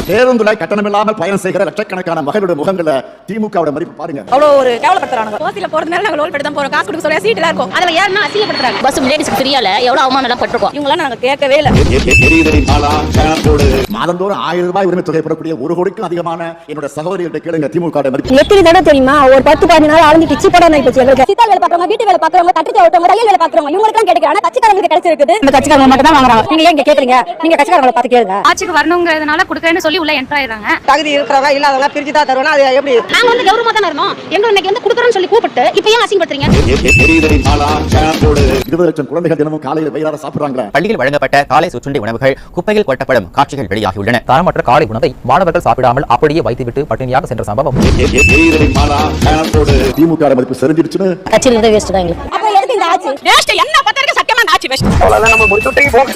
பேருந்துல கட்டணம் இல்லாமல் பயணம் செய்கிற லட்சக்கணக்கான மகளுடைய முகங்களை திமுகவோட மதிப்பு பாருங்க. அவ்வளவு ஒரு கேவலப்படுத்துறாங்க. பஸ்ல போறதுனால நாங்க லோல் படி தான் போறோம். காசு கொடுக்க சொல்ல சீட்ல இருக்கோம். அதுல ஏன்னா அசிங்கப்படுத்துறாங்க. பஸ் லேடிஸ்க்கு ஃப்ரீயால எவ்வளவு அவமானம் பட்டிருக்கோம். இவங்கள நாங்க கேட்கவே இல்ல. மாதந்தோறும் 1000 ரூபாய் உரிமை தொகை பெறக்கூடிய 1 கோடிக்கும் அதிகமான என்னோட சகோதரிகிட்ட கேளுங்க திமுக மதிப்பு. எத்தனை தடவை தெரியுமா ஒரு 10-15 நாள் ஆளுங்க கிச்சி படம் ஆயிடுச்சு. எங்களுக்கு சித்தா வேலை பாக்குறவங்க, வீட்டு வேலை பாக்குறவங்க, தட்டு ஓட்டவங்க, தையல் வேலை பாக்குறவங்க இவங்களுக்கெல்லாம் கிடைக்கும். ஆனா கட்சிக்காரங்களுக்கு கிடைச்சிருக்குது. இந்த கட்சிக்காரங்க மட்டும் தான் வாங்குறாங்க. நீங்க ஏன் கேக்குறீங்க? நீங்க கட்சிக்காரங்களை பார்த்து கேளுங்க. ஆட்சிக்கு வரணுங்கிறதுனால கொடுக்கறேன்னு சொல்லி உள்ள என்டர் ஆயிடுறாங்க. தகுதி இருக்கிறவங்க இல்லாதவங்க பிரிச்சு தான் தருவாங்க. அது எப்படி? நாங்க வந்து கௌரவமா தான் இருந்தோம். எங்க இன்னைக்கு வந்து கொடுக்கறோம்னு சொல்லி கூப்பிட்டு இப்போ ஏன் அசிங்கப்படுத்துறீங்க? 20 லட்சம் குழந்தைகள் தினமும் காலையில் வயிறார சாப்பிடுறாங்க. பள்ளியில் வழங்கப்பட்ட காலை சிற்றுண்டி உணவுகள் குப்பையில் கொட்டப்படும் காட்சிகள் வெளியாகியுள்ளன. தரமற்ற காலை உணவை மாணவர்கள் சாப்பிடாமல் அப்படியே வைத்துவிட்டு பட்டினியாக சென்ற சம்பவம். திமுக மதிப்பு சரிஞ்சிருச்சுன்னு கட்சியில இருந்து வேஸ்ட் தான் எங்களுக்கு. அப்ப எதுக்கு இந்த ஆட்சி? வேஸ்ட் என்ன பத்தருக்கு சத்தியமா ஆட்சி வேஸ்ட். அவ்வளவுதான் நம்ம முடிச்சுட்டே போங்க.